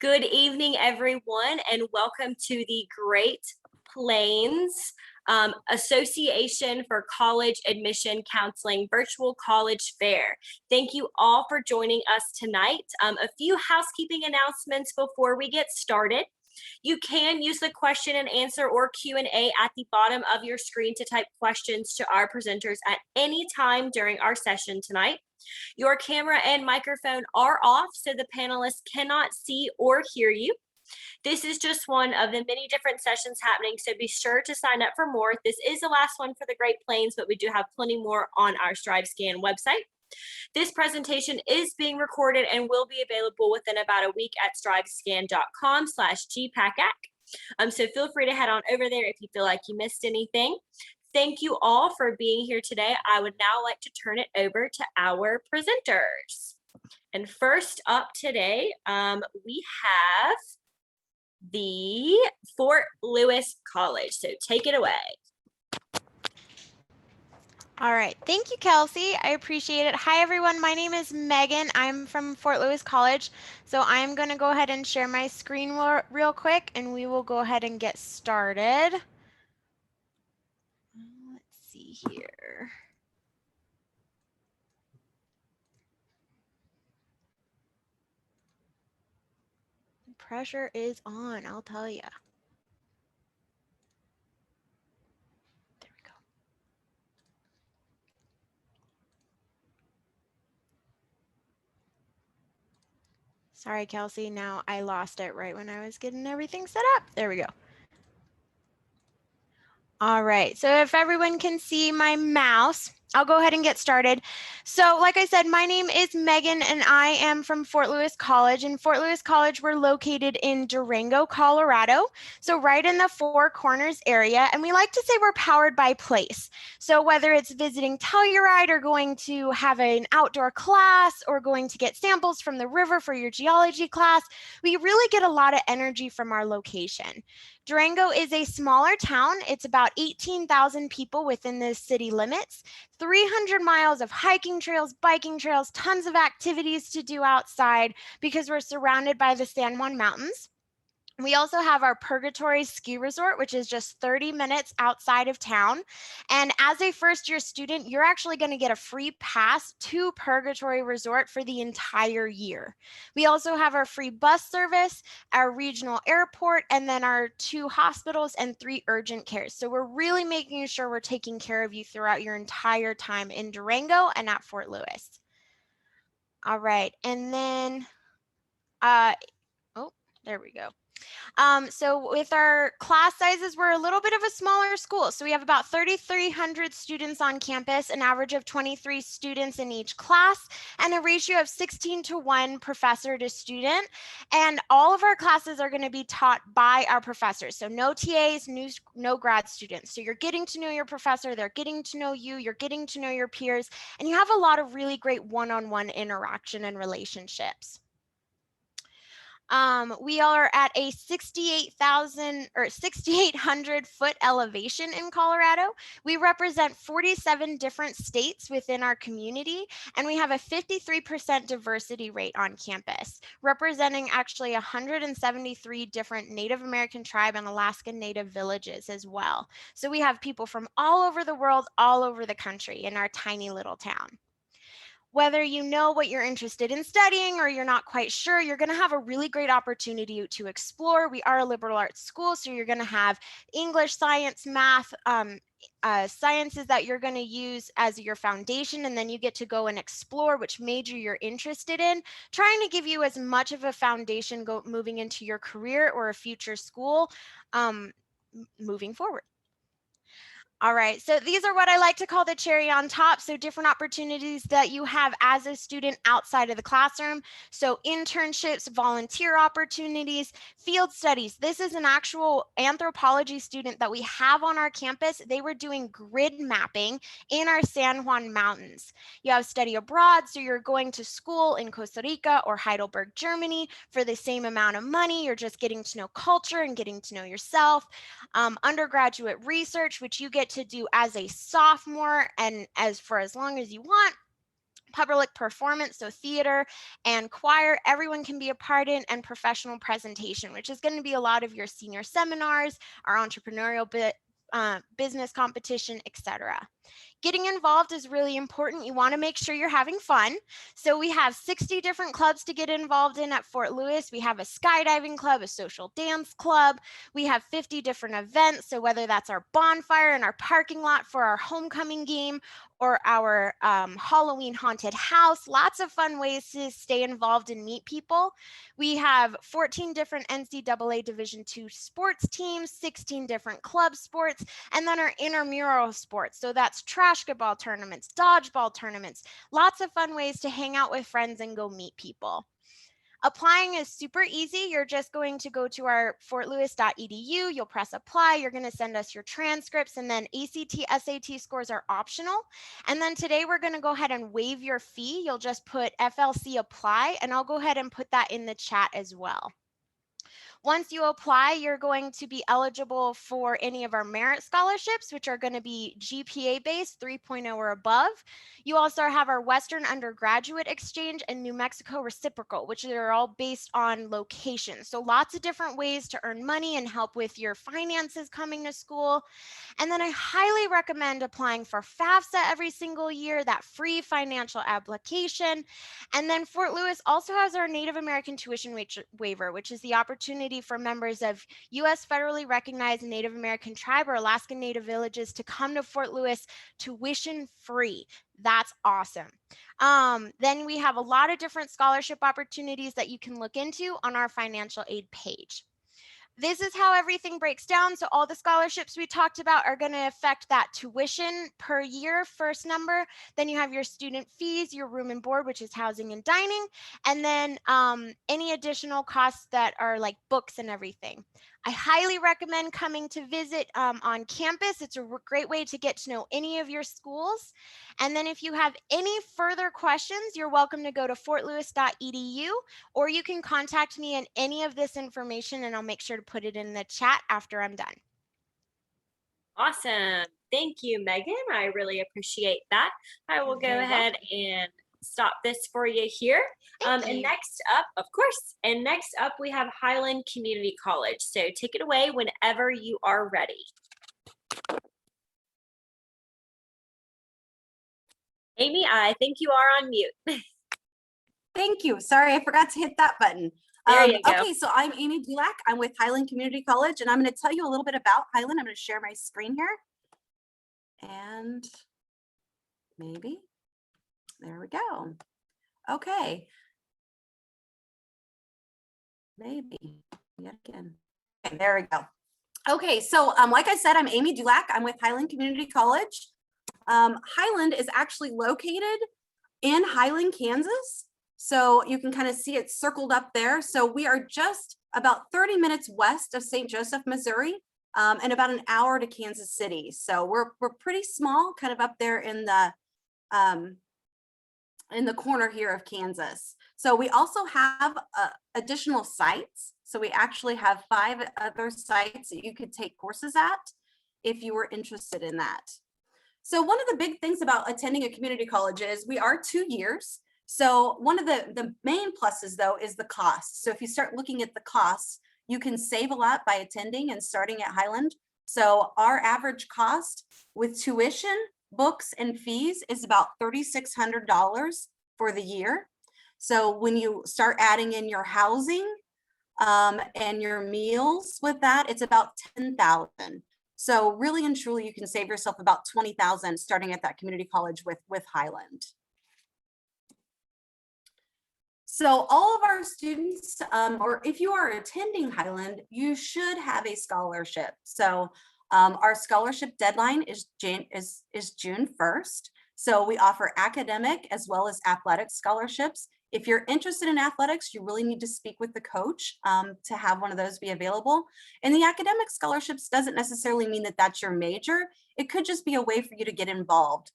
Good evening, everyone, and welcome to the Great Plains Association for College Admission Counseling Virtual College Fair. Thank you all for joining us tonight. A few housekeeping announcements before we get started. You can use the question and answer or Q&A at the bottom of your screen to type questions to our presenters at any time during our session tonight. Your camera and microphone are off, so the panelists cannot see or hear you. This is just one of the many different sessions happening, so be sure to sign up for more. This is the last one for the Great Plains, but we do have plenty more on our StriveScan website. This presentation is being recorded and will be available within about a week at strivescan.com/GPACAC. So feel free to head on over there if you feel like you missed anything. Thank you all for being here today. I would now like to turn it over to our presenters. And first up today, we have the Fort Lewis College. So take it away. All right, thank you, Kelsey. I appreciate it. Hi, everyone. My name is Megan. I'm from Fort Lewis College. So I'm going to go ahead and share my screen real quick, and we will go ahead and get started. Let's see here. The pressure is on, I'll tell you. There we go. Sorry, Kelsey. Now I lost it right when I was getting everything set up. There we go. All right, so if everyone can see my mouse, I'll go ahead and get started. So like I said, my name is Megan and I am from Fort Lewis College. In Fort Lewis College, we're located in Durango, Colorado. So right in the Four Corners area. And we like to say we're powered by place. So whether it's visiting Telluride or going to have an outdoor class or going to get samples from the river for your geology class, we really get a lot of energy from our location. Durango is a smaller town. It's about 18,000 people within the city limits, 300 miles of hiking trails, biking trails, tons of activities to do outside because we're surrounded by the San Juan Mountains. We also have our Purgatory Ski Resort, which is just 30 minutes outside of town. And as a first-year student, you're actually going to get a free pass to Purgatory Resort for the entire year. We also have our free bus service, our regional airport, and then our 2 hospitals and 3 urgent cares. So we're really making sure we're taking care of you throughout your entire time in Durango and at Fort Lewis. All right, and then, there we go. So with our class sizes, we're a little bit of a smaller school. So we have about 3,300 students on campus, an average of 23 students in each class, and a ratio of 16:1 professor to student. And all of our classes are going to be taught by our professors. So no TAs, no grad students. So you're getting to know your professor, they're getting to know you, you're getting to know your peers, and you have a lot of really great one-on-one interaction and relationships. We are at a 6,800 foot elevation in Colorado. We represent 47 different states within our community, and we have a 53% diversity rate on campus, representing actually 173 different Native American tribe and Alaska Native villages as well. So we have people from all over the world, all over the country in our tiny little town. Whether you know what you're interested in studying or you're not quite sure, you're going to have a really great opportunity to explore. We are a liberal arts school, so you're going to have English, science, math, sciences that you're going to use as your foundation, and then you get to go and explore which major you're interested in, trying to give you as much of a foundation moving into your career or a future school moving forward. All right, so these are what I like to call the cherry on top. So different opportunities that you have as a student outside of the classroom. So internships, volunteer opportunities, field studies. This is an actual anthropology student that we have on our campus. They were doing grid mapping in our San Juan Mountains. You have study abroad, so you're going to school in Costa Rica or Heidelberg, Germany for the same amount of money. You're just getting to know culture and getting to know yourself. Undergraduate research, which you get to do as a sophomore and for as long as you want. public performance, so theater and choir, everyone can be a part in, and professional presentation, which is going to be a lot of your senior seminars, our entrepreneurial business competition, etc. Getting involved is really important. You want to make sure you're having fun. So we have 60 different clubs to get involved in at Fort Lewis. We have a skydiving club, a social dance club. We have 50 different events. So whether that's our bonfire in our parking lot for our homecoming game or our Halloween haunted house, lots of fun ways to stay involved and meet people. We have 14 different NCAA Division II sports teams, 16 different club sports, and then our intramural sports. So that's basketball tournaments, dodgeball tournaments, lots of fun ways to hang out with friends and go meet people. Applying is super easy. You're just going to go to our fortlewis.edu. You'll press apply. You're going to send us your transcripts, and then ACT, SAT scores are optional. And then today we're going to go ahead and waive your fee. You'll just put FLC apply, and I'll go ahead and put that in the chat as well. Once you apply, you're going to be eligible for any of our merit scholarships, which are going to be GPA based, 3.0 or above. You also have our Western Undergraduate Exchange and New Mexico Reciprocal, which are all based on location. So lots of different ways to earn money and help with your finances coming to school. And then I highly recommend applying for FAFSA every single year, that free financial application. And then Fort Lewis also has our Native American tuition waiver, which is the opportunity for members of U.S. federally recognized Native American tribe or Alaska Native villages to come to Fort Lewis tuition free. That's awesome. Then we have a lot of different scholarship opportunities that you can look into on our financial aid page. This is how everything breaks down. So all the scholarships we talked about are going to affect that tuition per year, first number. Then you have your student fees, your room and board, which is housing and dining, and then any additional costs that are like books and everything. I highly recommend coming to visit on campus. It's a great way to get to know any of your schools. And then if you have any further questions, you're welcome to go to fortlewis.edu, or you can contact me on any of this information and I'll make sure to put it in the chat after I'm done. Awesome. Thank you, Megan. I really appreciate that. I will go ahead and stop this for you here. And next up, of course, and next up we have Highland Community College. So take it away whenever you are ready. Amy, I think you are on mute. Thank you. Sorry, I forgot to hit that button. There you go. Okay, so I'm Amy Dulac. I'm with Highland Community College, and I'm going to tell you a little bit about Highland. I'm going to share my screen here. And maybe, there we go. Okay. Maybe, yet again. Okay, there we go. Okay, so like I said, I'm Amy Dulac. I'm with Highland Community College. Highland is actually located in Highland, Kansas. So you can kind of see it circled up there. So we are just about 30 minutes west of St. Joseph, Missouri, and about an hour to Kansas City. So we're pretty small, kind of up there in the corner here of Kansas. So we also have additional sites. So we actually have 5 other sites that you could take courses at if you were interested in that. So one of the big things about attending a community college is we are 2 years. So one of the main pluses though is the cost. So if you start looking at the costs, you can save a lot by attending and starting at Highland. So our average cost with tuition, books, and fees is about $3,600 for the year. So when you start adding in your housing and your meals with that, it's about $10,000. So really and truly, you can save yourself about $20,000 starting at that community college with Highland. So all of our students, or if you are attending Highland, you should have a scholarship. So our scholarship deadline is June 1st. So we offer academic as well as athletic scholarships. If you're interested in athletics, you really need to speak with the coach to have one of those be available. And the academic scholarships doesn't necessarily mean that that's your major. It could just be a way for you to get involved.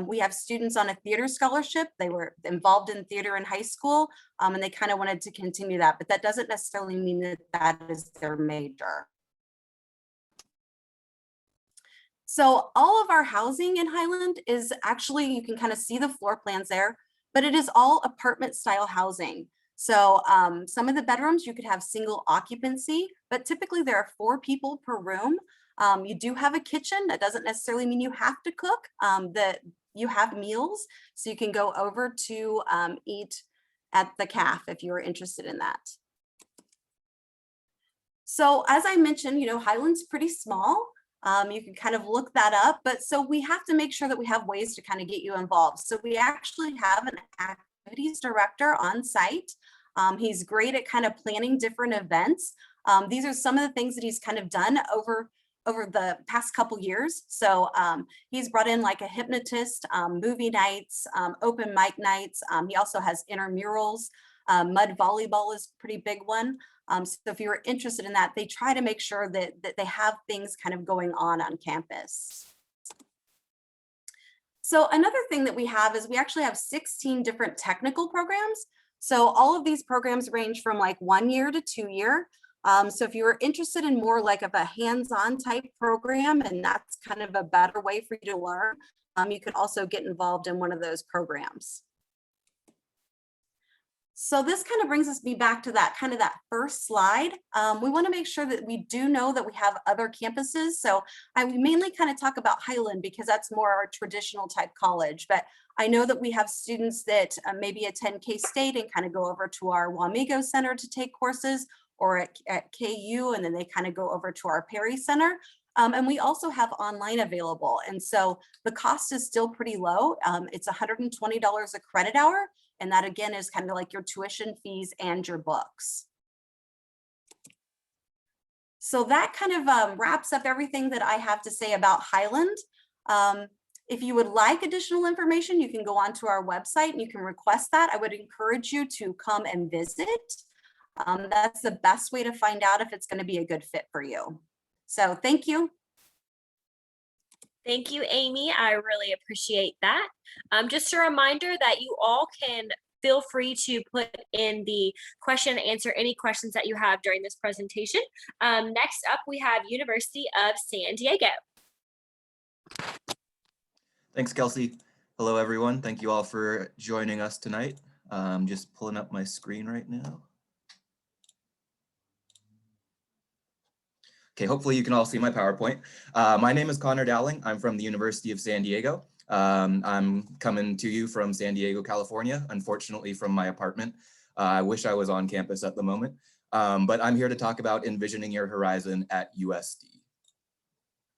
We have students on a theater scholarship. They were involved in theater in high school and they kind of wanted to continue that, but that doesn't necessarily mean that that is their major. So all of our housing in Highland is actually, you can kind of see the floor plans there. but it is all apartment style housing. So some of the bedrooms you could have single occupancy, but typically there are 4 people per room. You do have a kitchen. That doesn't necessarily mean you have to cook. You have meals, so you can go over to eat at the CAF if you are interested in that. So as I mentioned, you know, Highland's pretty small. You can kind of look that up, but so we have to make sure that we have ways to kind of get you involved. So we actually have an activities director on site. He's great at kind of planning different events. These are some of the things that he's kind of done over the past couple years. So he's brought in like a hypnotist, movie nights, open mic nights. He also has intramurals. Mud volleyball is a pretty big one. So if you're interested in that, they try to make sure that they have things kind of going on campus. So another thing that we have is we actually have 16 different technical programs. So all of these programs range from like 1 year to 2 year. So if you were interested in more like of a hands-on type program, and that's kind of a better way for you to learn, you could also get involved in one of those programs. So this kind of brings me back to that first slide. We want to make sure that we do know that we have other campuses. So I mainly kind of talk about Highland because that's more our traditional type college, but I know that we have students that maybe attend K-State and kind of go over to our Wamego Center to take courses, or at KU, and then they kind of go over to our Perry Center. And we also have online available. And so the cost is still pretty low. It's $120 a credit hour. And that again is kind of like your tuition fees and your books. So that kind of wraps up everything that I have to say about Highland. If you would like additional information, you can go onto our website and you can request that. I would encourage you to come and visit. That's the best way to find out if it's going to be a good fit for you. So thank you. Thank you, Amy. I really appreciate that. Just a reminder that you all can feel free to put in the question and answer any questions that you have during this presentation. Next up, we have University of San Diego. Thanks, Kelsey. Hello, everyone. Thank you all for joining us tonight. Just pulling up my screen right now. Okay, hopefully you can all see my PowerPoint. My name is Connor Dowling. I'm from the University of San Diego. I'm coming to you from San Diego, California, unfortunately from my apartment. I wish I was on campus at the moment, but I'm here to talk about envisioning your horizon at USD.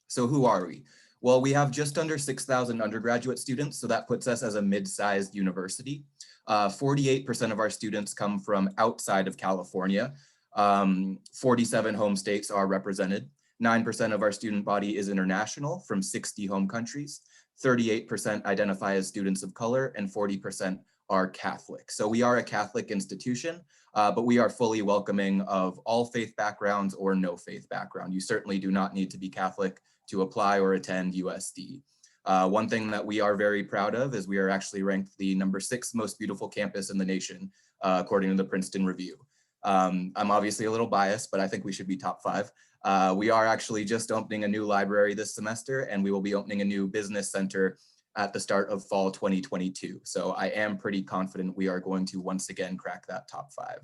So who are we? Well, we have just under 6,000 undergraduate students, so that puts us as a mid-sized university. 48% of our students come from outside of California. 47 home states are represented. 9% of our student body is international from 60 home countries. 38% identify as students of color and 40% are Catholic. So we are a Catholic institution, but we are fully welcoming of all faith backgrounds or no faith background. You certainly do not need to be Catholic to apply or attend USD. One thing that we are very proud of is we are actually ranked the #6 most beautiful campus in the nation, according to the Princeton Review. I'm obviously a little biased, but I think we should be top 5. We are actually just opening a new library this semester, and we will be opening a new business center at the start of fall 2022. So I am pretty confident we are going to once again crack that top 5.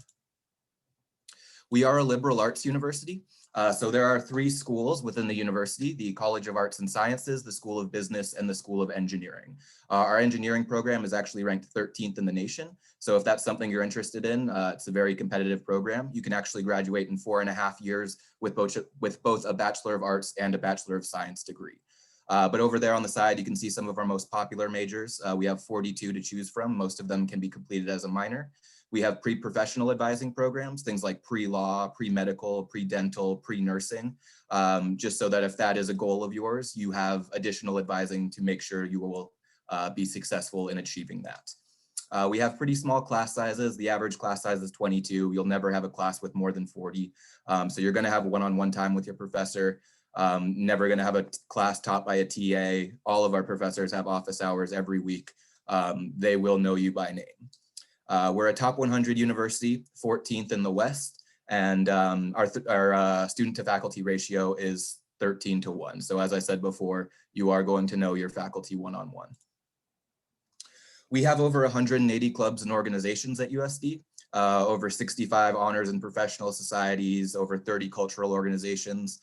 We are a liberal arts university. So there are 3 schools within the university: the College of Arts and Sciences, the School of Business, and the School of Engineering. Our engineering program is actually ranked 13th in the nation. So if that's something you're interested in, it's a very competitive program. You can actually graduate in 4.5 years with both a Bachelor of Arts and a Bachelor of Science degree. But over there on the side, you can see some of our most popular majors. We have 42 to choose from. Most of them can be completed as a minor. We have pre-professional advising programs, things like pre-law, pre-medical, pre-dental, pre-nursing, just so that if that is a goal of yours, you have additional advising to make sure you will be successful in achieving that. We have pretty small class sizes. The average class size is 22. You'll never have a class with more than 40. So you're gonna have one-on-one time with your professor. Never gonna have a class taught by a TA. All of our professors have office hours every week. They will know you by name. We're a top 100 university, 14th in the West, and our student to faculty ratio is 13:1. So as I said before, you are going to know your faculty one-on-one. We have over 180 clubs and organizations at USD, over 65 honors and professional societies, over 30 cultural organizations.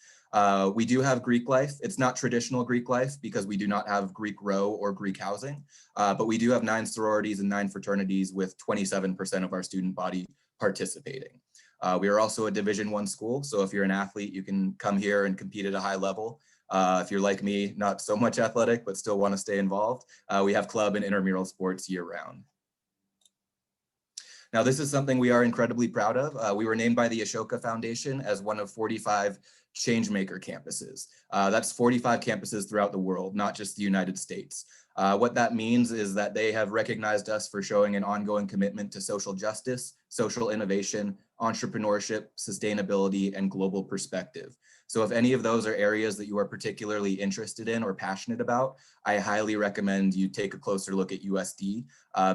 We do have Greek life. It's not traditional Greek life because we do not have Greek row or Greek housing, but we do have 9 sororities and 9 fraternities with 27% of our student body participating. We are also a Division I school, so if you're an athlete, you can come here and compete at a high level. If you're like me, not so much athletic, but still want to stay involved, we have club and intramural sports year round. Now, this is something we are incredibly proud of. We were named by the Ashoka Foundation as one of 45 Changemaker campuses. That's 45 campuses throughout the world, not just the United States. What that means is that they have recognized us for showing an ongoing commitment to social justice, social innovation, entrepreneurship, sustainability, and global perspective. So if any of those are areas that you are particularly interested in or passionate about, I highly recommend you take a closer look at USD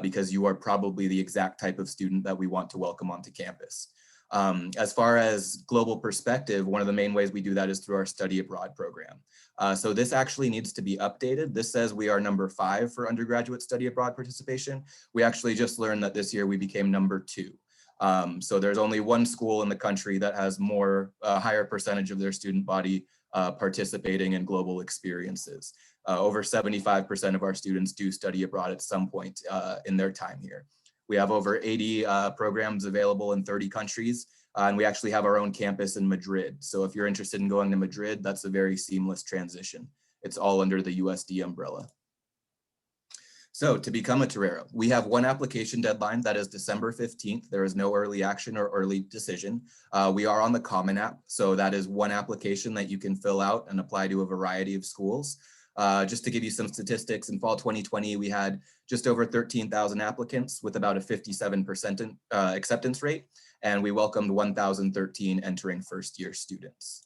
because you are probably the exact type of student that we want to welcome onto campus. As far as global perspective, one of the main ways we do that is through our study abroad program. So this actually needs to be updated. This says we are number 5 for undergraduate study abroad participation. We actually just learned that this year we became number 2. So there's only one school in the country that has higher percentage of their student body participating in global experiences. Over 75% of our students do study abroad at some point in their time here. We have over 80 programs available in 30 countries, and we actually have our own campus in Madrid. So if you're interested in going to Madrid, that's a very seamless transition. It's all under the USD umbrella. So to become a Torero, we have one application deadline that is December 15th. There is no early action or early decision. We are on the Common App, so that is one application that you can fill out and apply to a variety of schools. Just to give you some statistics, in fall 2020, we had just over 13,000 applicants with about a 57% acceptance rate, and we welcomed 1,013 entering first-year students.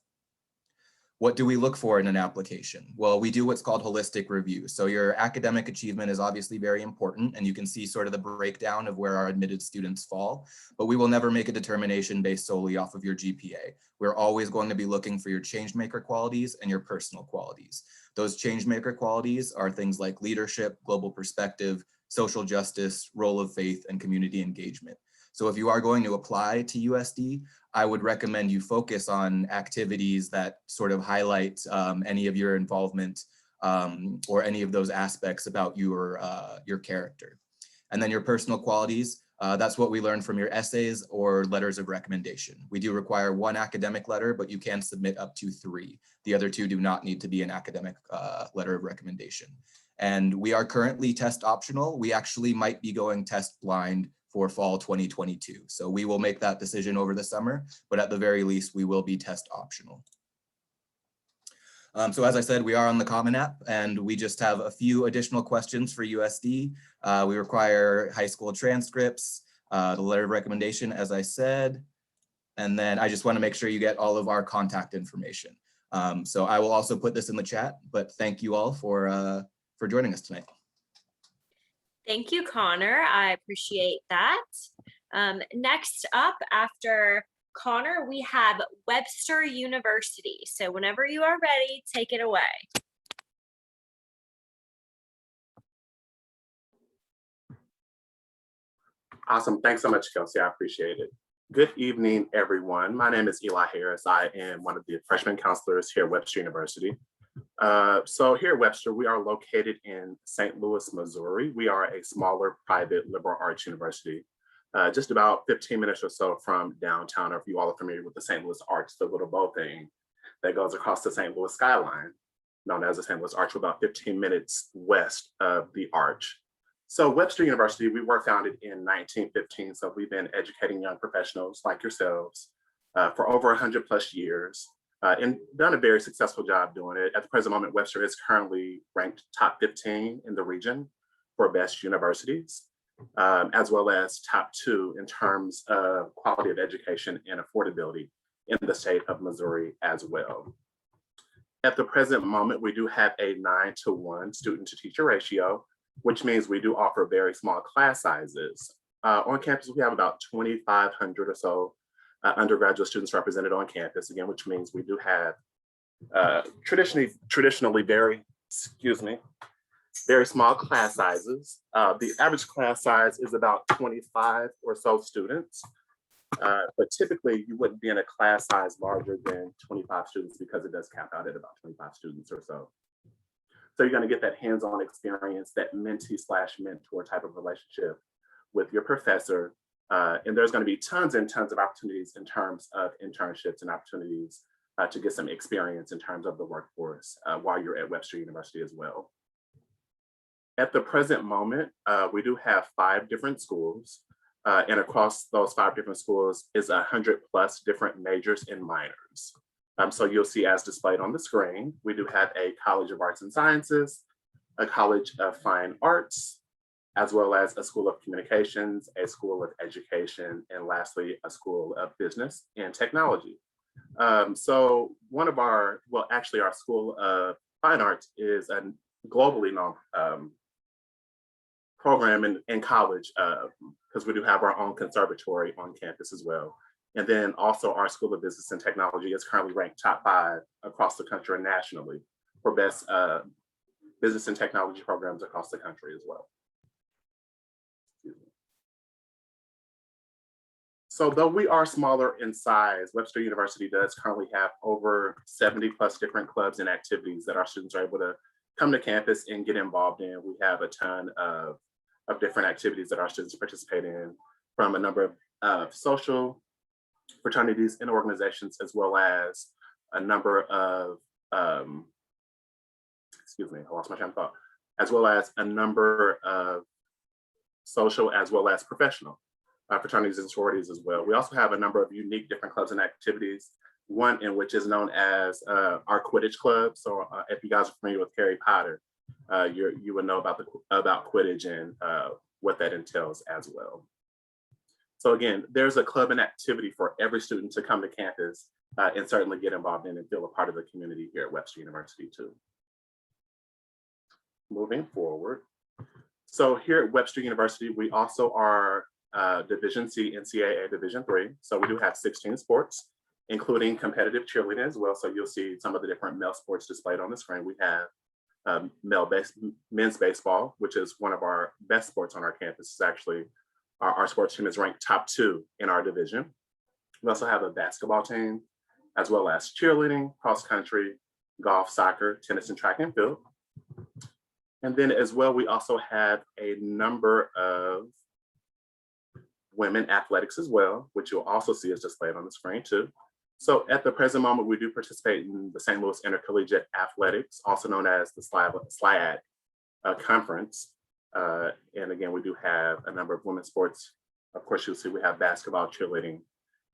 What do we look for in an application? Well, we do what's called holistic review. So your academic achievement is obviously very important, and you can see sort of the breakdown of where our admitted students fall, but we will never make a determination based solely off of your GPA. We're always going to be looking for your changemaker qualities and your personal qualities. Those changemaker qualities are things like leadership, global perspective, social justice, role of faith, and community engagement. So if you are going to apply to USD, I would recommend you focus on activities that sort of highlight any of your involvement or any of those aspects about your character. And then your personal qualities, that's what we learned from your essays or letters of recommendation. We do require 1 academic letter, but you can submit up to 3. The other 2 do not need to be an academic letter of recommendation. And we are currently test optional. We actually might be going test blind for fall 2022. So we will make that decision over the summer, but at the very least, we will be test optional. So as I said, we are on the Common App, and we just have a few additional questions for USD. We require high school transcripts, the letter of recommendation, as I said, and then I just want to make sure you get all of our contact information. So I will also put this in the chat, but thank you all for joining us tonight. Thank you, Connor. I appreciate that. Next up, after Connor, we have Webster University. So whenever you are ready, take it away. Awesome. Thanks so much, Kelsey. I appreciate it. Good evening, everyone. My name is Eli Harris. I am one of the freshman counselors here at Webster University. So here at Webster, we are located in St. Louis, Missouri. We are a smaller private liberal arts university, just about 15 minutes or so from downtown. Or if you all are familiar with the St. Louis Arch, the little bow thing that goes across the St. Louis skyline, known as the St. Louis Arch, about 15 minutes west of the Arch. So Webster University, we were founded in 1915. So we've been educating young professionals like yourselves for over 100+ years. And done a very successful job doing it. At the present moment, Webster is currently ranked top 15 in the region for best universities, as well as top 2 in terms of quality of education and affordability in the state of Missouri as well. At the present moment, we do have a 9-to-1 student to teacher ratio, which means we do offer very small class sizes. On campus, we have about 2,500 or so undergraduate students represented on campus, again, which means we do have traditionally very, very small class sizes. The average class size is about 25 or so students. But typically you wouldn't be in a class size larger than 25 students because it does cap out at about 25 students or so. So you're going to get that hands-on experience, that mentee/mentor type of relationship with your professor. And there's going to be tons and tons of opportunities in terms of internships and opportunities to get some experience in terms of the workforce while you're at Webster University as well. At the present moment, we do have 5 different schools. And across those 5 different schools is 100+ different majors and minors. So you'll see as displayed on the screen, we do have a College of Arts and Sciences, a College of Fine Arts, as well as a School of Communications, a School of Education, and lastly, a School of Business and Technology. So one of our, well, actually our School of Fine Arts is a globally known program in college, because we do have our own conservatory on campus as well. And then also our School of Business and Technology is currently ranked top 5 across the country and nationally for best business and technology programs across the country as well. So though we are smaller in size, Webster University does currently have over 70+ different clubs and activities that our students are able to come to campus and get involved in. We have a ton of different activities that our students participate in, from a number of social fraternities and organizations, as well as a number of, excuse me, I lost my train of thought, as well as a number of social as well as professional fraternities and sororities as well. We also have a number of unique different clubs and activities, one in which is known as our Quidditch Club. So if you guys are familiar with Harry Potter, you would know about Quidditch and what that entails as well. So again, there's a club and activity for every student to come to campus and certainly get involved in and feel a part of the community here at Webster University too. Moving forward. So here at Webster University, we also are Division C NCAA Division III. So we do have 16 sports, including competitive cheerleading as well. So you'll see some of the different male sports displayed on the screen. We have men's baseball, which is one of our best sports on our campus. It's actually our sports team is ranked top 2 in our division. We also have a basketball team, as well as cheerleading, cross country, golf, soccer, tennis, and track and field. And then as well, we also have a number of women athletics as well, which you'll also see is displayed on the screen too. So at the present moment, we do participate in the St. Louis Intercollegiate Athletics, also known as the SLIAC conference. And again, we do have a number of women's sports. Of course, you'll see we have basketball, cheerleading,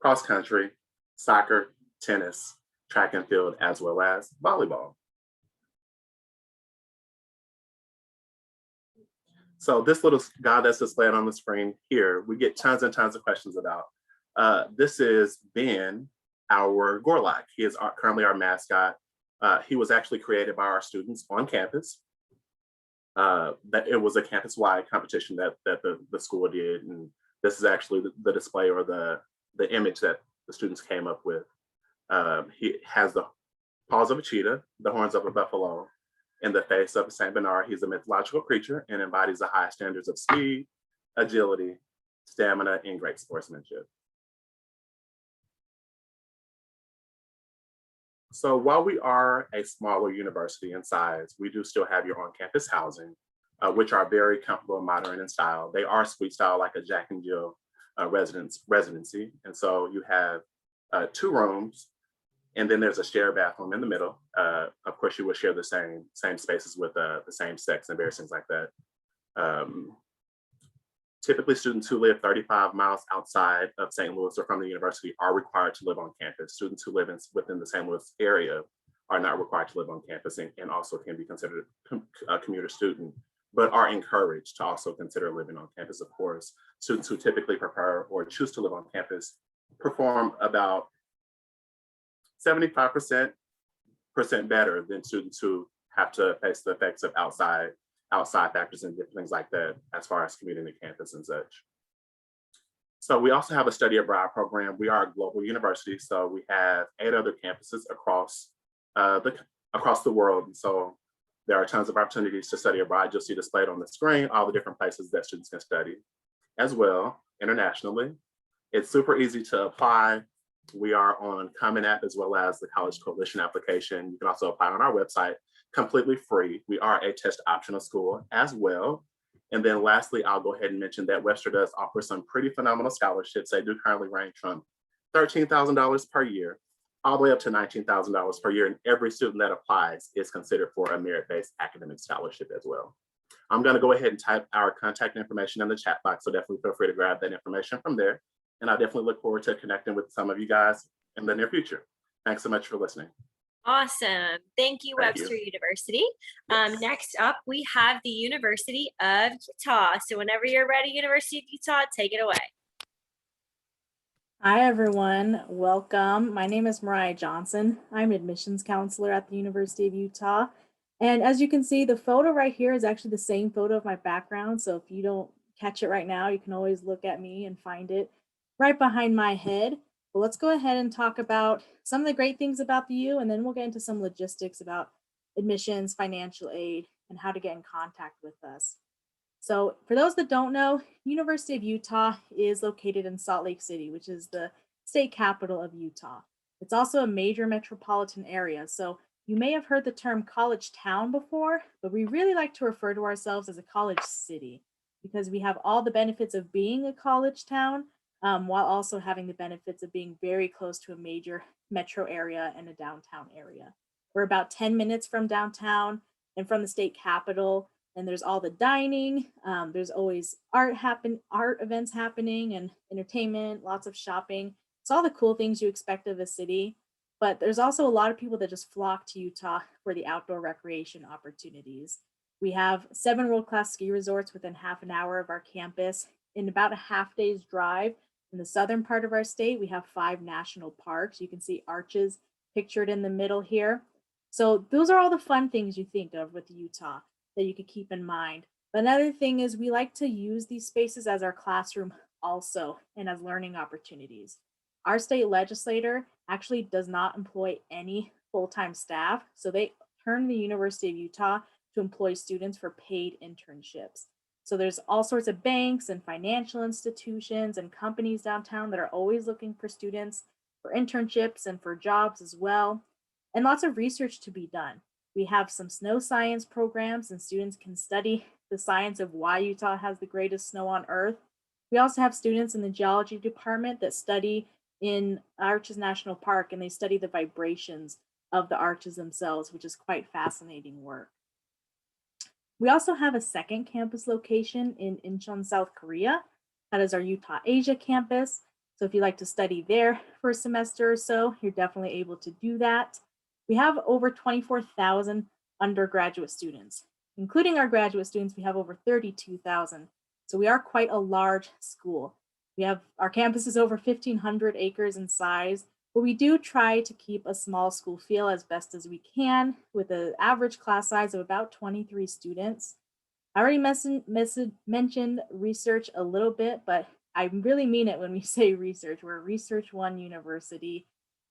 cross country, soccer, tennis, track and field, as well as volleyball. So this little guy that's displayed on the screen here, we get tons and tons of questions about. This is Ben, our Gorlock. He is currently our mascot. He was actually created by our students on campus. That it was a campus-wide competition that the school did, and this is actually the display or the image that the students came up with. He has the paws of a cheetah, the horns of a buffalo, and the face of a Saint Bernard. He's a mythological creature and embodies the highest standards of speed, agility, stamina, and great sportsmanship. So while we are a smaller university in size, we do still have your on-campus housing, which are very comfortable and modern in style. They are suite style, like a Jack and Jill residency. And so you have 2 rooms, and then there's a shared bathroom in the middle. Of course, you will share the same spaces with the same sex and various things like that. Typically, students who live 35 miles outside of St. Louis or from the university are required to live on campus. Students who live within the St. Louis area are not required to live on campus and also can be considered a commuter student, but are encouraged to also consider living on campus, of course. Students who typically prefer or choose to live on campus perform about 75% better than students who have to face the effects of outside factors and different things like that as far as commuting to campus and such. So we also have a study abroad program. We are a global university, so we have 8 other campuses across the world. And so There are tons of opportunities to study abroad. You'll see displayed on the screen all the different places that students can study as well internationally. It's super easy to apply. We are on Common App as well as the College Coalition application. You can also apply on our website, completely free. We are a test optional school as well. And then lastly, I'll go ahead and mention that Webster does offer some pretty phenomenal scholarships. They do currently range from $13,000 per year all the way up to $19,000 per year. And every student that applies is considered for a merit-based academic scholarship as well. I'm going to go ahead and type our contact information in the chat box. So definitely feel free to grab that information from there. And I definitely look forward to connecting with some of you guys in the near future. Thanks so much for listening. Awesome. Thank you, Thank Webster you. University. Yes. Next up, we have the University of Utah. So whenever you're ready, University of Utah, take it away. Hi, everyone. Welcome. My name is Mariah Johnson. I'm admissions counselor at the University of Utah. And as you can see, the photo right here is actually the same photo of my background. So if you don't catch it right now, you can always look at me and find it right behind my head. But let's go ahead and talk about some of the great things about the U, and then we'll get into some logistics about admissions, financial aid, and how to get in contact with us. So for those that don't know, University of Utah is located in Salt Lake City, which is the state capital of Utah. It's also a major metropolitan area. So you may have heard the term college town before, but we really like to refer to ourselves as a college city because we have all the benefits of being a college town, while also having the benefits of being very close to a major metro area and a downtown area. We're about 10 minutes from downtown and from the state capitol, and there's all the dining. There's always art events happening and entertainment, lots of shopping. It's all the cool things you expect of a city, but there's also a lot of people that just flock to Utah for the outdoor recreation opportunities. We have 7 world-class ski resorts within half an hour of our campus. In about a half day's drive, in the southern part of our state, we have 5 national parks. You can see Arches pictured in the middle here. So those are all the fun things you think of with Utah that you could keep in mind. But another thing is we like to use these spaces as our classroom also and as learning opportunities. Our state legislator actually does not employ any full-time staff, so they turn the University of Utah to employ students for paid internships. So there's all sorts of banks and financial institutions and companies downtown that are always looking for students for internships and for jobs as well, and lots of research to be done. We have some snow science programs and students can study the science of why Utah has the greatest snow on earth. We also have students in the geology department that study in Arches National Park, and they study the vibrations of the arches themselves, which is quite fascinating work. We also have a second campus location in Incheon, South Korea. That is our Utah Asia campus. So if you like to study there for a semester or so, you're definitely able to do that. We have over 24,000 undergraduate students. Including our graduate students, we have over 32,000. So we are quite a large school. Our campus is over 1,500 acres in size, but we do try to keep a small school feel as best as we can with an average class size of about 23 students. I already mentioned research a little bit, but I really mean it when we say research. We're a Research One university,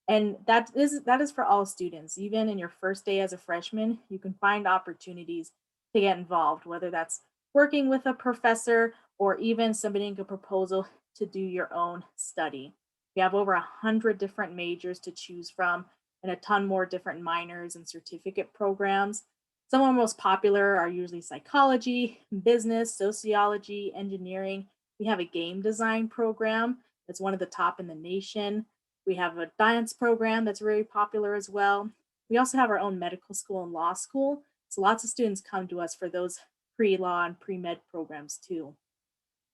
and that is for all students. Even in your first day as a freshman, you can find opportunities to get involved, whether that's working with a professor or even submitting a proposal to do your own study. We have over 100 different majors to choose from and a ton more different minors and certificate programs. Some of the most popular are usually psychology, business, sociology, engineering. We have a game design program that's one of the top in the nation. We have a dance program that's very popular as well. We also have our own medical school and law school. So lots of students come to us for those pre-law and pre-med programs too.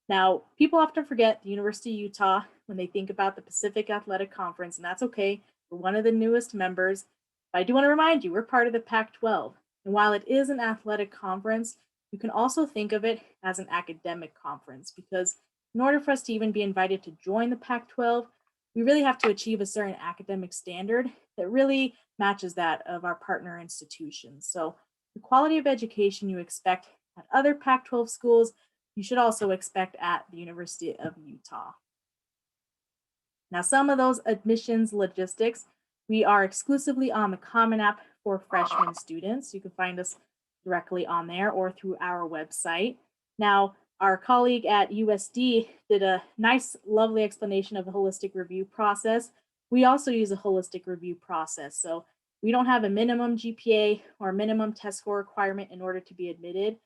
Now, people often forget the University of Utah when they think about the Pacific Athletic Conference, and that's okay. We're one of the newest members, but I do want to remind you, we're part of the Pac-12. And while it is an athletic conference, you can also think of it as an academic conference, because in order for us to even be invited to join the Pac-12, we really have to achieve a certain academic standard that really matches that of our partner institutions. So the quality of education you expect at other Pac-12 schools, you should also expect at the University of Utah. Now, some of those admissions logistics, we are exclusively on the Common App for freshman students. You can find us directly on there or through our website. Now, our colleague at USD did a nice, lovely explanation of the holistic review process. We also use a holistic review process. So we don't have a minimum GPA or minimum test score requirement in order to be admitted.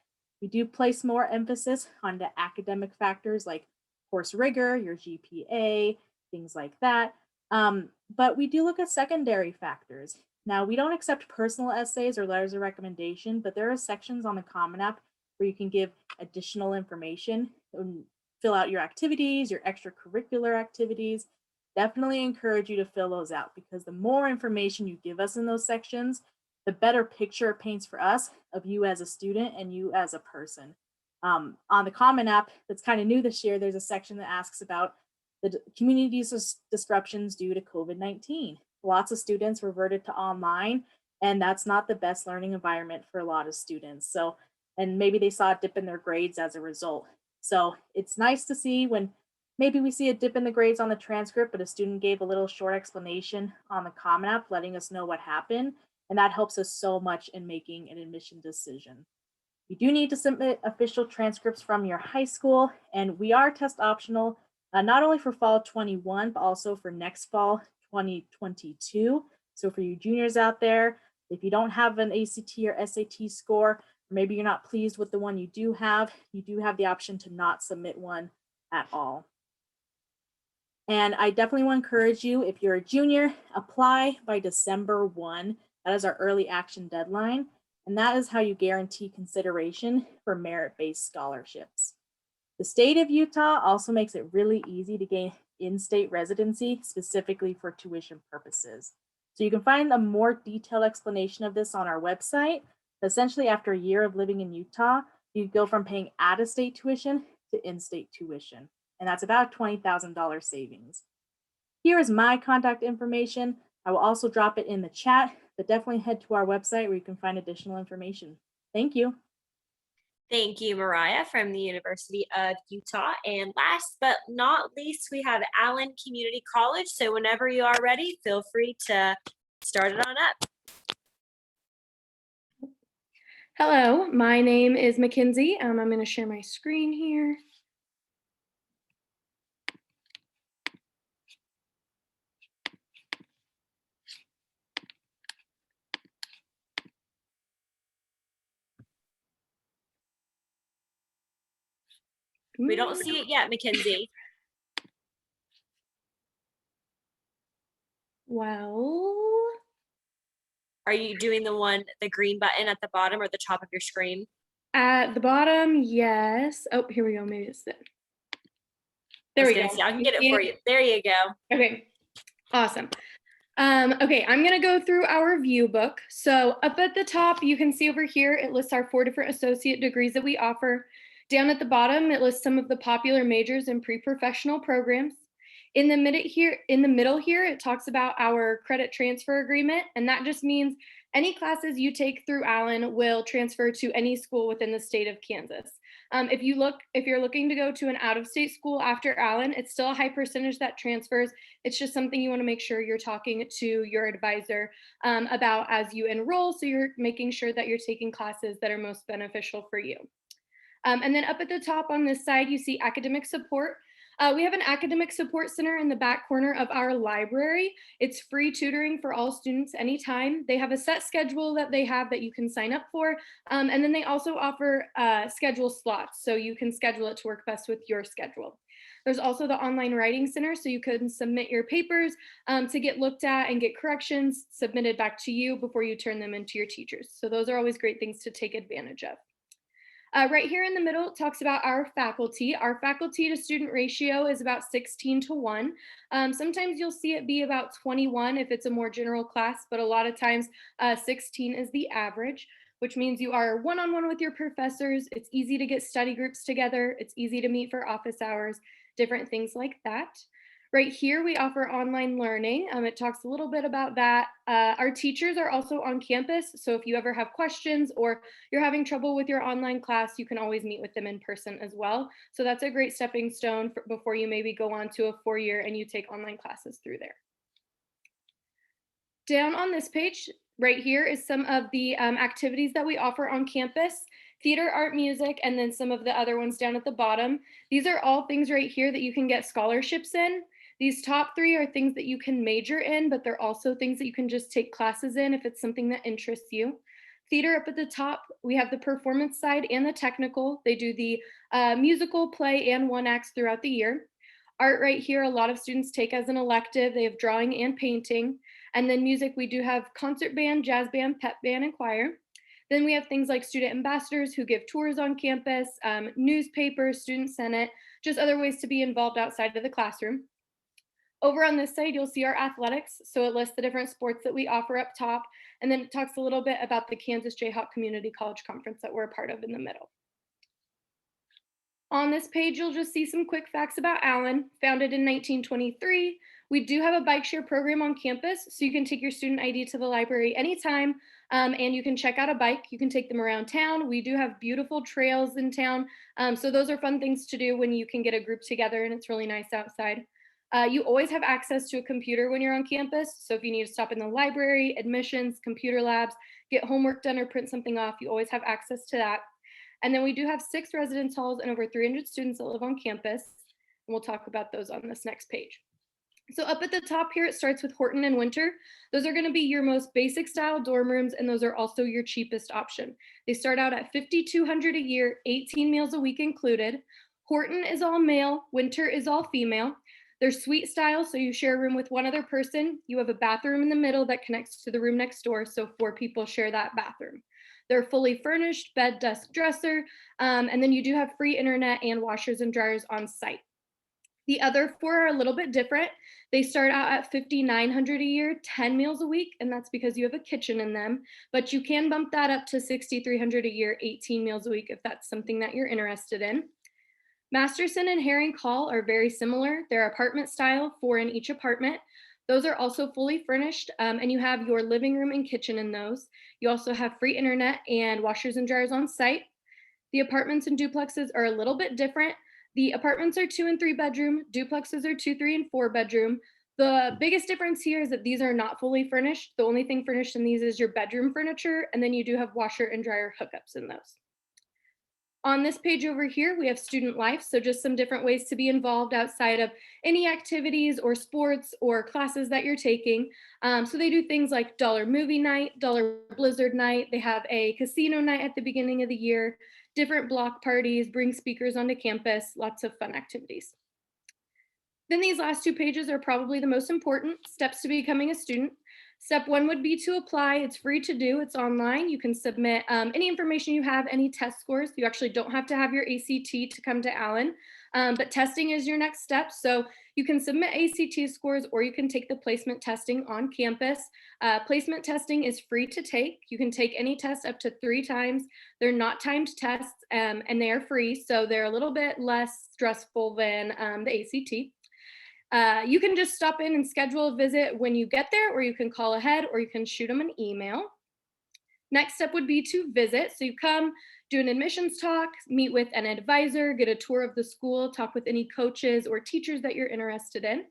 We do place more emphasis on the academic factors like course rigor, your GPA, things like that. But we do look at secondary factors. Now, we don't accept personal essays or letters of recommendation, but there are sections on the Common App where you can give additional information and fill out your activities, your extracurricular activities. Definitely encourage you to fill those out, because the more information you give us in those sections, the better picture it paints for us of you as a student and you as a person. On the Common App, that's kind of new this year, there's a section that asks about the community disruptions due to COVID-19. Lots of students reverted to online, and that's not the best learning environment for a lot of students. So, and maybe they saw a dip in their grades as a result. So it's nice to see when maybe we see a dip in the grades on the transcript, but a student gave a little short explanation on the Common App, letting us know what happened. And that helps us so much in making an admission decision. You do need to submit official transcripts from your high school, and we are test optional, not only for fall 21, but also for next fall 2022. So for you juniors out there, if you don't have an ACT or SAT score, or maybe you're not pleased with the one you do have the option to not submit one at all. And I definitely want to encourage you, if you're a junior, apply by December 1. That is our early action deadline. And that is how you guarantee consideration for merit-based scholarships. The state of Utah also makes it really easy to gain in-state residency, specifically for tuition purposes. So you can find a more detailed explanation of this on our website. Essentially, after a year of living in Utah, you go from paying out-of-state tuition to in-state tuition. And that's about $20,000 savings. Here is my contact information. I will also drop it in the chat, but definitely head to our website where you can find additional information. Thank you. Thank you, Mariah from the University of Utah. And last but not least, we have Allen Community College. So whenever you are ready, feel free to start it on up. Hello, my name is Mackenzie. I'm going to share my screen here. We don't see it yet, Mackenzie. Well, Are you doing the green button at the bottom or the top of your screen? at the bottom, yes. Oh, here we go. Maybe it's it. There we go. I can get it for you. There you go. Okay, awesome. Okay, I'm gonna go through our view book. So up at the top, you can see over here, it lists our 4 different associate degrees that we offer. Down at the bottom, it lists some of the popular majors and pre-professional programs. In the middle here, it talks about our credit transfer agreement, and that just means any classes you take through Allen will transfer to any school within the state of Kansas. If you're looking to go to an out-of-state school after Allen, it's still a high percentage that transfers. It's just something you want to make sure you're talking to your advisor about as you enroll, so you're making sure that you're taking classes that are most beneficial for you. And then up at the top on this side, you see academic support. We have an academic support center in the back corner of our library. It's free tutoring for all students anytime. They have a set schedule that they have that you can sign up for. And then they also offer schedule slots, so you can schedule it to work best with your schedule. There's also the online writing center, so you can submit your papers to get looked at and get corrections submitted back to you before you turn them into your teachers. So those are always great things to take advantage of. Right here in the middle, it talks about our faculty. Our faculty to student ratio is about 16:1. Sometimes you'll see it be about 21 if it's a more general class, but a lot of times 16 is the average, which means you are one-on-one with your professors. It's easy to get study groups together. It's easy to meet for office hours, different things like that. Right here, we offer online learning. It talks a little bit about that. Our teachers are also on campus, so if you ever have questions or you're having trouble with your online class, you can always meet with them in person as well. So that's a great stepping stone before you maybe go on to a 4-year and you take online classes through there. Down on this page, Right here is some of the activities that we offer on campus: theater, art, music, and then some of the other ones down at the bottom. These are all things right here that you can get scholarships in. These top three are things that you can major in, but they're also things that you can just take classes in if it's something that interests you. Theater up at the top, we have the performance side and the technical. They do the musical, play, and one acts throughout the year. Art right here, a lot of students take as an elective. They have drawing and painting. And then music, we do have concert band, jazz band, pep band, and choir. Then we have things like student ambassadors who give tours on campus, newspapers, student senate, just other ways to be involved outside of the classroom. Over on this side, you'll see our athletics. So it lists the different sports that we offer up top. And then it talks a little bit about the Kansas Jayhawk Community College Conference that we're a part of in the middle. On this page, you'll just see some quick facts about Allen. Founded in 1923, we do have a bike share program on campus, so you can take your student ID to the library anytime, and you can check out a bike. You can take them around town. We do have beautiful trails in town, so those are fun things to do when you can get a group together and it's really nice outside. You always have access to a computer when you're on campus, so if you need to stop in the library, admissions, computer labs, get homework done or print something off, you always have access to that. And then we do have 6 residence halls and over 300 students that live on campus. And we'll talk about those on this next page. So up at the top here, it starts with Horton and Winter. Those are going to be your most basic style dorm rooms, and those are also your cheapest option. They start out at $5,200 a year, 18 meals a week included. Horton is all male, Winter is all female. They're suite style, so you share a room with one other person. You have a bathroom in the middle that connects to the room next door, so 4 people share that bathroom. They're fully furnished, bed, desk, dresser, and then you do have free internet and washers and dryers on site. The other 4 are a little bit different. They start out at $5,900 a year, 10 meals a week, and that's because you have a kitchen in them, but you can bump that up to $6,300 a year, 18 meals a week if that's something that you're interested in. Masterson and Herring Hall are very similar. They're apartment style, 4 in each apartment. Those are also fully furnished, and you have your living room and kitchen in those. You also have free internet and washers and dryers on site. The apartments and duplexes are a little bit different. The apartments are 2 and 3 bedroom, duplexes are 2, 3, and 4 bedroom. The biggest difference here is that these are not fully furnished. The only thing furnished in these is your bedroom furniture, and then you do have washer and dryer hookups in those. On this page over here, we have student life, so just some different ways to be involved outside of any activities or sports or classes that you're taking. So they do things like dollar movie night, dollar blizzard night. They have a casino night at the beginning of the year, different block parties, bring speakers onto campus, lots of fun activities. Then these last 2 pages are probably the most important, steps to becoming a student. Step 1 would be to apply. It's free to do. It's online. You can submit any information you have, any test scores. You actually don't have to have your ACT to come to Allen, but testing is your next step. So you can submit ACT scores or you can take the placement testing on campus. Placement testing is free to take. You can take any test up to 3 times. They're not timed tests and they are free. So they're a little bit less stressful than the ACT. You can just stop in and schedule a visit when you get there, or you can call ahead, or you can shoot them an email. Next step would be to visit. So you come, do an admissions talk, meet with an advisor, get a tour of the school, talk with any coaches or teachers that you're interested in.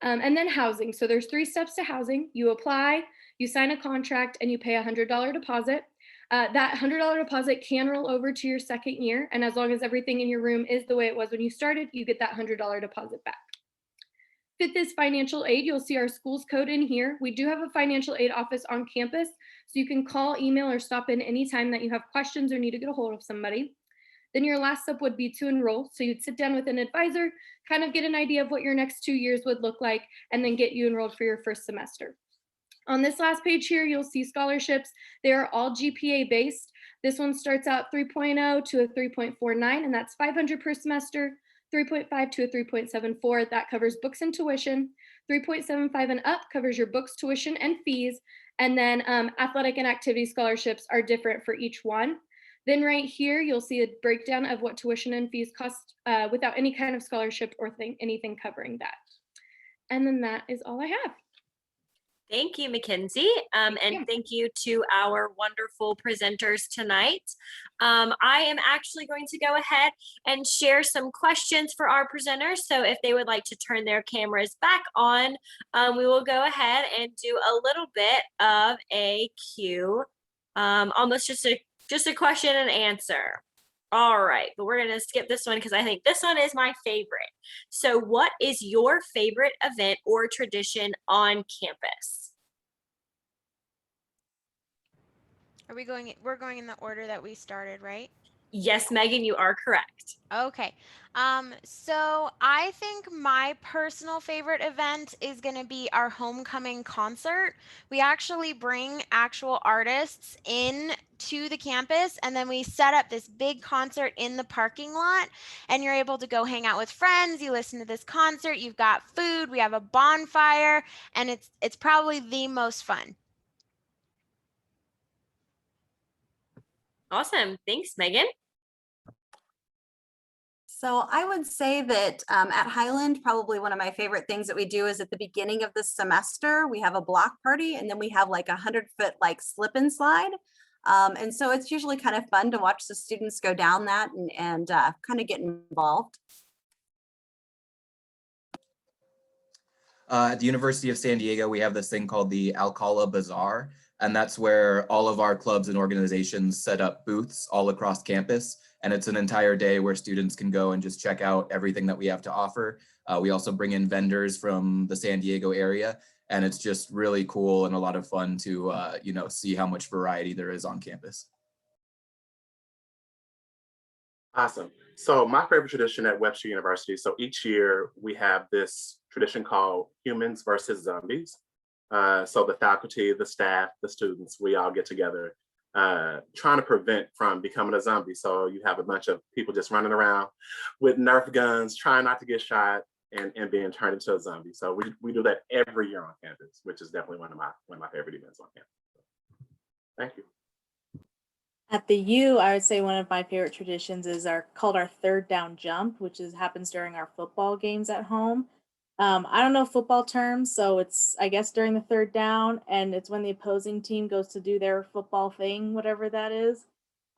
And then housing. So there's 3 steps to housing. You apply, you sign a contract, and you pay a $100 deposit. That $100 deposit can roll over to your second year. And as long as everything in your room is the way it was when you started, you get that $100 deposit back. 5th is financial aid. You'll see our schools code in here. We do have a financial aid office on campus, so you can call, email, or stop in anytime that you have questions or need to get a hold of somebody. Then your last step would be to enroll. So you'd sit down with an advisor, kind of get an idea of what your next 2 years would look like, and then get you enrolled for your first semester. On this last page here, you'll see scholarships. They are all GPA based. This one starts out 3.0 to a 3.49, and that's $500 per semester. 3.5 to a 3.74, that covers books and tuition. 3.75 and up covers your books, tuition, and fees. And then athletic and activity scholarships are different for each one. Then right here, you'll see a breakdown of what tuition and fees cost without any kind of scholarship or anything covering that. And then that is all I have. Thank you, Mackenzie. And you. thank you to our wonderful presenters tonight. I am actually going to go ahead and share some questions for our presenters. So if they would like to turn their cameras back on, we will go ahead and do a little bit of a Q, almost just a question and answer. All right, but we're gonna skip this one because I think this one is my favorite. So what is your favorite event or tradition on campus? We're going in the order that we started, right? Yes, Megan, you are correct. Okay. So I think my personal favorite event is going to be our homecoming concert. We actually bring actual artists in to the campus, and then we set up this big concert in the parking lot, and you're able to go hang out with friends. You listen to this concert, you've got food, we have a bonfire, and it's probably the most fun. Awesome. Thanks, Megan. So I would say that at Highland, probably one of my favorite things that we do is at the beginning of the semester, we have a block party, and then we have like 100-foot like slip and slide. And so it's usually kind of fun to watch the students go down that and kind of get involved. At the University of San Diego, we have this thing called the Alcala Bazaar, and that's where all of our clubs and organizations set up booths all across campus. And it's an entire day where students can go and just check out everything that we have to offer. We also bring in vendors from the San Diego area, and it's just really cool and a lot of fun to see how much variety there is on campus. Awesome. So my favorite tradition at Webster University, so each year we have this tradition called Humans versus Zombies. So the faculty, the staff, the students, we all get together trying to prevent from becoming a zombie. So you have a bunch of people just running around with Nerf guns, trying not to get shot and being turned into a zombie. So we do that every year on campus, which is definitely one of my favorite events on campus. Thank you. At the U, I would say one of my favorite traditions is called our third down jump, which happens during our football games at home. I don't know football terms, so it's, I guess, during the third down, and it's when the opposing team goes to do their football thing, whatever that is.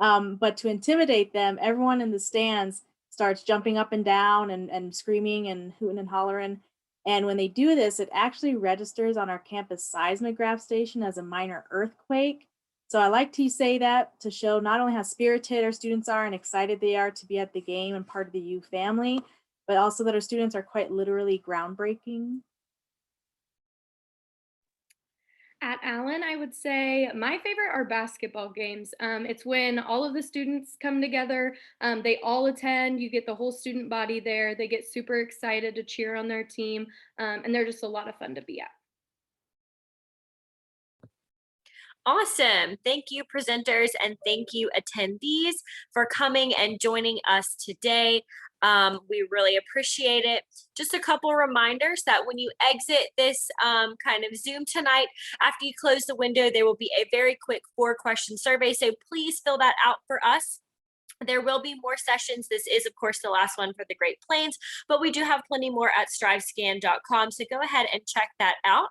But to intimidate them, everyone in the stands starts jumping up and down and screaming and hooting and hollering. And when they do this, it actually registers on our campus seismograph station as a minor earthquake. So I like to say that to show not only how spirited our students are and excited they are to be at the game and part of the U family, but also that our students are quite literally groundbreaking. At Allen, I would say my favorite are basketball games. It's when all of the students come together, they all attend, you get the whole student body there, they get super excited to cheer on their team, and they're just a lot of fun to be at. Awesome. Thank you, presenters, and thank you, attendees, for coming and joining us today. We really appreciate it. Just a couple reminders that when you exit this kind of Zoom tonight, after you close the window, there will be a very quick 4-question survey. So please fill that out for us. There will be more sessions. This is, of course, the last one for the Great Plains, but we do have plenty more at strivescan.com. So go ahead and check that out.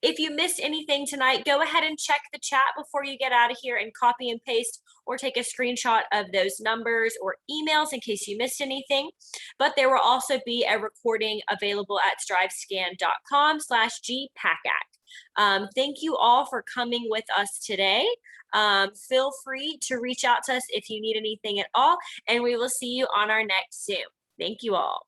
If you missed anything tonight, go ahead and check the chat before you get out of here and copy and paste or take a screenshot of those numbers or emails in case you missed anything. But there will also be a recording available at strivescan.com/GPACAC. Thank you all for coming with us today. Feel free to reach out to us if you need anything at all, and we will see you on our next Zoom. Thank you all.